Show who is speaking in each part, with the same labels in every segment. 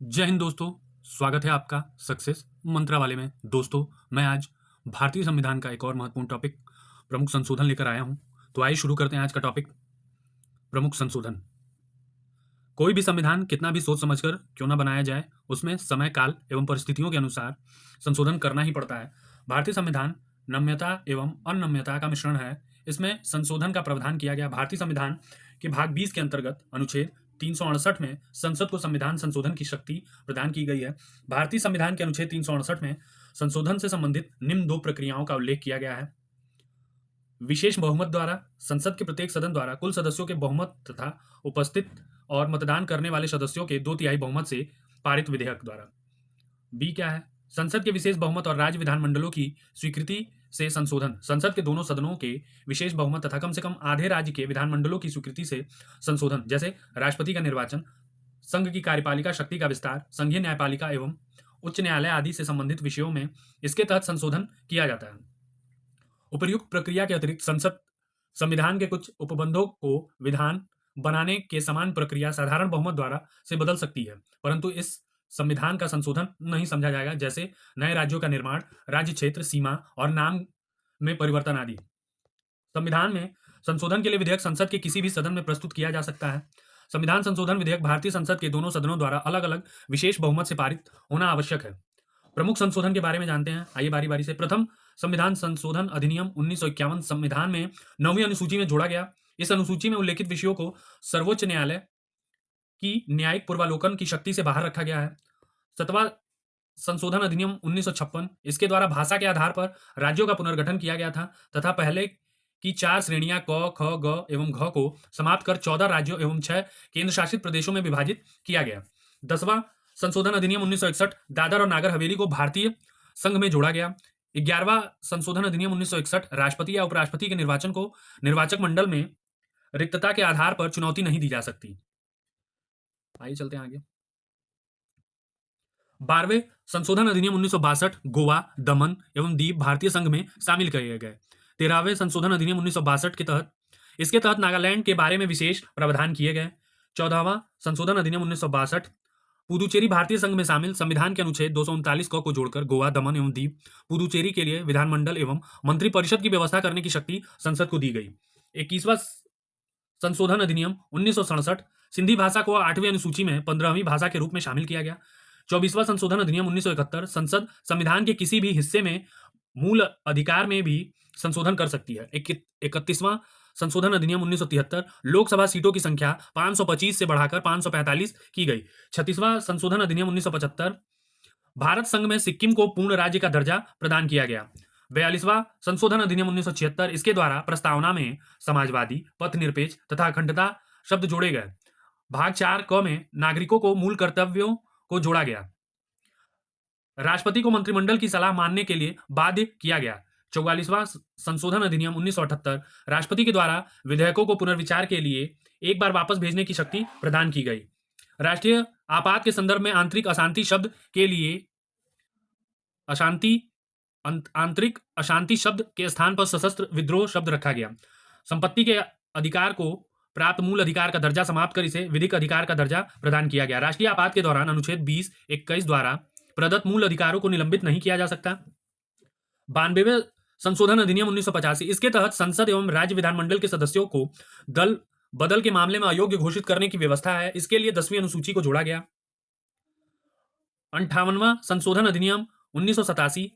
Speaker 1: जय हिंद दोस्तों। स्वागत है आपका सक्सेस मंत्रा वाले में। दोस्तों, मैं आज भारतीय संविधान का एक और महत्वपूर्ण टॉपिक प्रमुख संशोधन लेकर आया हूं। तो आइए शुरू करते हैं आज का टॉपिक, प्रमुख संशोधन। कोई भी संविधान कितना भी सोच समझकर क्यों ना बनाया जाए, उसमें समय काल एवं परिस्थितियों के अनुसार संशोधन करना ही पड़ता है। भारतीय संविधान नम्यता एवं अनम्यता का मिश्रण है। इसमें संशोधन का प्रावधान किया गया। भारतीय संविधान के भाग 20 के अंतर्गत अनुच्छेद 368 में संसद को संविधान संशोधन की शक्ति प्रदान की गई है। भारतीय संविधान के अनुच्छेद 368 में संशोधन से संबंधित निम्न दो प्रक्रियाओं का उल्लेख किया गया है। विशेष बहुमत द्वारा, संसद के प्रत्येक सदन द्वारा कुल सदस्यों के बहुमत तथा उपस्थित और मतदान करने वाले सदस्यों के 2/3 बहुमत से पारित विधेयक द्वारा। बी क्या है? संसद के विशेष बहुमत और राज्य विधानमंडलों की स्वीकृति से संशोधन। संसद के दोनों सदनों के विशेष बहुमत तथा कम से कम आधे राज्य के विधानमंडलों की स्वीकृति से संशोधन, जैसे राष्ट्रपति का निर्वाचन, संघ की कार्यपालिका शक्ति का विस्तार, संघीय न्यायपालिका एवं उच्च न्यायालय आदि से संबंधित विषयों में इसके तहत संशोधन किया जाता है। उपर्युक्त प्रक्रिया के अतिरिक्त संसद संविधान के कुछ उपबंधों को विधान बनाने के समान प्रक्रिया साधारण बहुमत द्वारा से बदल सकती है, परंतु इस संविधान का संशोधन नहीं समझा जाएगा, जैसे नए राज्यों का निर्माण, राज्य क्षेत्र सीमा और नाम में परिवर्तन आदि। संविधान में संशोधन के लिए विधेयक संसद के किसी भी सदन में प्रस्तुत किया जा सकता है। संविधान संशोधन विधेयक भारतीय संसद के दोनों सदनों द्वारा अलग अलग विशेष बहुमत से पारित होना आवश्यक है। प्रमुख संशोधन के बारे में जानते हैं, आइए बारी बारी से। प्रथम, संविधान संशोधन अधिनियम 1951 संविधान में 9वीं अनुसूची में जोड़ा गया। इस अनुसूची में उल्लेखित विषयों को सर्वोच्च न्यायालय की न्यायिक पूर्वालोकन की शक्ति से बाहर रखा गया है। 7वां संशोधन अधिनियम 1956, इसके द्वारा भाषा के आधार पर राज्यों का पुनर्गठन किया गया था तथा पहले की 4 श्रेणियां क, ख, ग एवं घ को समाप्त कर 14 राज्यों एवं 6 केंद्र शासित प्रदेशों में विभाजित किया गया। 10वां संशोधन अधिनियम 1961, दादर और नागर हवेली को भारतीय संघ में जोड़ा गया। 11वां संशोधन अधिनियम 1961, राष्ट्रपति या उपराष्ट्रपति के निर्वाचन को निर्वाचक मंडल में रिक्तता के आधार पर चुनौती नहीं दी जा सकती। आइए चलते हैं आगे। 12वें संशोधन अधिनियम 1962, गोवा, दमन एवं दीव भारतीय संघ में शामिल किए गए। 13वें संशोधन अधिनियम 1962 के तहत इसके तहत नागालैंड के बारे में विशेष प्रावधान किए गए। 14वां संशोधन अधिनियम 1962, पुदुचेरी भारतीय संघ में शामिल। संविधान के अनुच्छेद 239 क को जोड़कर गोवा, दमन एवं दीव, पुदुचेरी के लिए विधानमंडल एवं मंत्रिपरिषद की व्यवस्था करने की शक्ति संसद को दी गई। 21वां संशोधन अधिनियम 1967, सिंधी भाषा को 8वीं अनुसूची में 15वीं भाषा के रूप में शामिल किया गया। 24वां संशोधन अधिनियम 1971, संसद संविधान के किसी भी हिस्से में मूल अधिकार में भी संशोधन कर सकती है। 31वां संशोधन अधिनियम 1973, लोकसभा सीटों की संख्या 525 से बढ़ाकर 545 की गई। 36वां संशोधन अधिनियम 1975, भारत संघ में सिक्किम को पूर्ण राज्य का दर्जा प्रदान किया गया। 42वां संशोधन अधिनियम 1976, इसके द्वारा प्रस्तावना में समाजवादी, पथनिरपेक्ष तथा अखंडता शब्द जोड़े गए। भाग 4 क में नागरिकों को मूल कर्तव्यों को जोड़ा गया। राष्ट्रपति को मंत्रिमंडल की सलाह मानने के लिए बाध्य किया गया। 44वां संशोधन अधिनियम 1978, राष्ट्रपति के द्वारा विधेयकों को पुनर्विचार के लिए एक बार वापस भेजने की शक्ति प्रदान की गई। राष्ट्रीय आपात के संदर्भ में आंतरिक अशांति शब्द के लिए आंतरिक अशांति शब्द के स्थान पर सशस्त्र विद्रोह शब्द रखा गया। संपत्ति के अधिकार को प्राप्त मूल अधिकार का दर्जा समाप्त कर इसे विधिक अधिकार का दर्जा प्रदान किया गया। राष्ट्रीय आपात के दौरान अनुच्छेद 20-21 द्वारा प्रदत्त मूल अधिकारों को निलंबित नहीं किया जा सकता। 92वें संशोधन अधिनियम 1985, इसके तहत संसद एवं राज्य विधानमंडल के सदस्यों को दल बदल के मामले में अयोग्य घोषित करने की व्यवस्था है। इसके लिए 10वीं अनुसूची को जोड़ा गया। 58वां संशोधन अधिनियम 1987,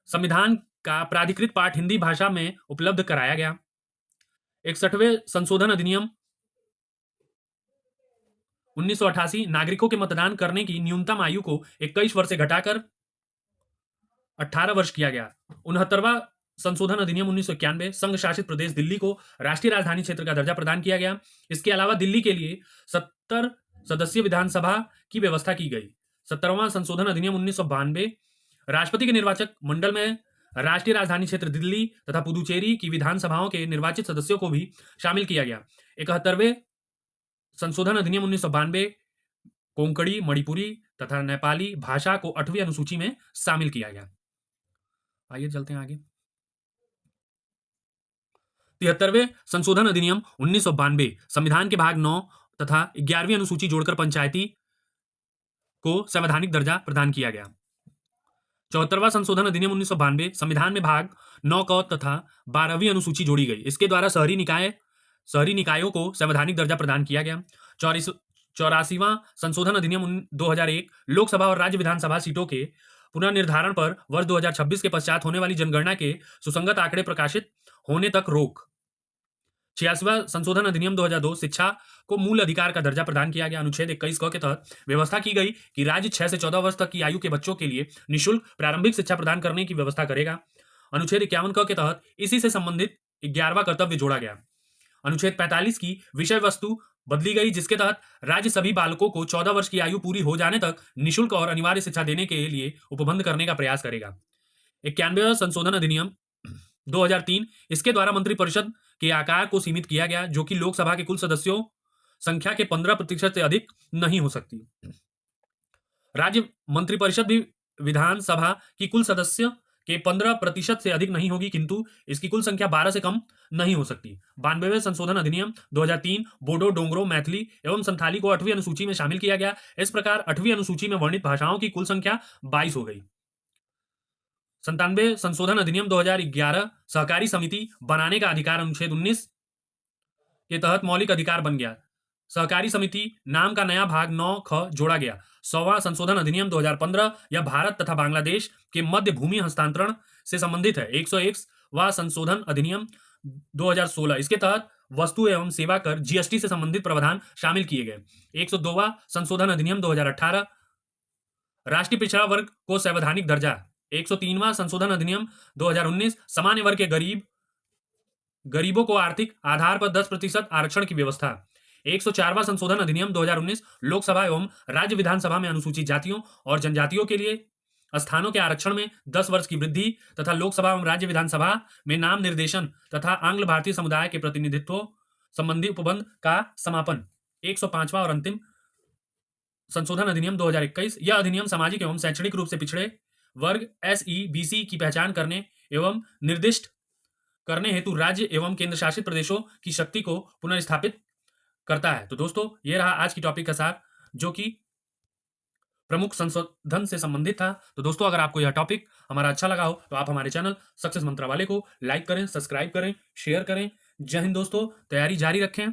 Speaker 1: संविधान का प्राधिकृत पाठ हिंदी भाषा में उपलब्ध कराया गया। 61वें संशोधन अधिनियम 1988, नागरिकों के मतदान करने की न्यूनतम आयु को 21 वर्ष से घटाकर 18 वर्ष किया गया। 69वां संशोधन अधिनियम 1991, संघ शासित प्रदेश दिल्ली को राष्ट्रीय राजधानी क्षेत्र का दर्जा प्रदान किया गया। इसके अलावा दिल्ली के लिए 70 सदस्यीय विधानसभा की व्यवस्था की गई। 17वां संशोधन अधिनियम 1992, राष्ट्रपति के निर्वाचक मंडल में राष्ट्रीय राजधानी क्षेत्र दिल्ली तथा पुदुचेरी की विधानसभाओं के निर्वाचित सदस्यों को भी शामिल किया गया। 71वें संशोधन अधिनियम 1992, कोंकणी, मणिपुरी तथा नेपाली भाषा को 8वीं अनुसूची में शामिल किया गया। आइए चलते हैं आगे। 73वें संशोधन अधिनियम 1992, संविधान के भाग 9 तथा 11वीं अनुसूची जोड़कर पंचायती को संवैधानिक दर्जा प्रदान किया गया। 74वां संशोधन अधिनियम 1992 संविधान में भाग 9 क तथा 12वीं अनुसूची जोड़ी गई। इसके द्वारा शहरी निकायों को संवैधानिक दर्जा प्रदान किया गया। 84वां संशोधन अधिनियम 2001 लोकसभा और राज्य विधानसभा सीटों के पुनर्निर्धारण पर वर्ष 2026 के पश्चात होने वाली जनगणना के सुसंगत आंकड़े प्रकाशित होने तक रोक। 86वां संशोधन अधिनियम 2002 शिक्षा को मूल अधिकार का दर्जा प्रदान किया गया। अनुच्छेद 21 क के तहत व्यवस्था की गई कि राज्य 6 से 14 वर्ष तक की आयु के बच्चों के लिए निःशुल्क प्रारंभिक शिक्षा प्रदान करने की व्यवस्था करेगा। अनुच्छेद 51 क के तहत इसी से संबंधित 11वां कर्तव्य जोड़ा गया। अनुच्छेद 45 की विषय वस्तु बदली गई, जिसके तहत राज्य सभी बालकों को 14 वर्ष की आयु पूरी हो जाने तक निःशुल्क और अनिवार्य शिक्षा देने के लिए उपबंध करने का प्रयास करेगा। 91वां संशोधन अधिनियम 2003 इसके द्वारा मंत्रिपरिषद के आकार को सीमित किया गया, जो कि लोकसभा के कुल सदस्यों संख्या के 15% से अधिक नहीं हो सकती। राज्य मंत्रिपरिषद भी विधानसभा की कुल सदस्य के 15% से अधिक नहीं होगी, किंतु इसकी कुल संख्या 12 से कम नहीं हो सकती। 92वें संशोधन अधिनियम 2003 बोडो, डोंगरो, मैथिली एवं संथाली को 8वीं अनुसूची में शामिल किया गया। इस प्रकार 8वीं अनुसूची में वर्णित भाषाओं की कुल संख्या 22 हो गई। 97वें संशोधन अधिनियम 2011 सहकारी समिति बनाने का अधिकार अनुच्छेद 19 के तहत मौलिक अधिकार बन गया। सहकारी समिति नाम का नया भाग 9 ख जोड़ा गया। 100वां संशोधन अधिनियम 2015 यह भारत तथा बांग्लादेश के मध्य भूमि हस्तांतरण से संबंधित है। 101वां संशोधन अधिनियम 2016 इसके तहत वस्तु एवं सेवा कर जीएसटी से संबंधित प्रावधान शामिल किए गए। 102वां संशोधन अधिनियम 2018 राष्ट्रीय पिछड़ा वर्ग को संवैधानिक दर्जा। 103वां संशोधन अधिनियम 2019 सामान्य वर्ग के गरीबों को आर्थिक आधार पर 10% आरक्षण की व्यवस्था। 104वां संशोधन अधिनियम 2019 लोकसभा एवं राज्य विधानसभा में अनुसूचित जातियों और जनजातियों के लिए स्थानों के आरक्षण में 10 वर्ष की वृद्धि तथा लोकसभा एवं राज्य विधानसभा में नाम निर्देशन तथा आंग्ल भारतीय समुदाय के प्रतिनिधित्व संबंधी उपबंध का समापन। 105वां और अंतिम संशोधन अधिनियम 2021 यह अधिनियम सामाजिक एवं शैक्षणिक रूप से पिछड़े वर्ग SEBC की पहचान करने एवं निर्दिष्ट करने हेतु राज्य एवं केंद्र शासित प्रदेशों की शक्ति को पुनर्स्थापित करता है। तो दोस्तों, ये रहा आज की टॉपिक का सार, जो कि प्रमुख संशोधन से संबंधित था। तो दोस्तों, अगर आपको यह टॉपिक हमारा अच्छा लगा हो तो आप हमारे चैनल सक्सेस मंत्रालय को लाइक करें, सब्सक्राइब करें, शेयर करें। जय हिंद दोस्तों, तैयारी जारी रखें।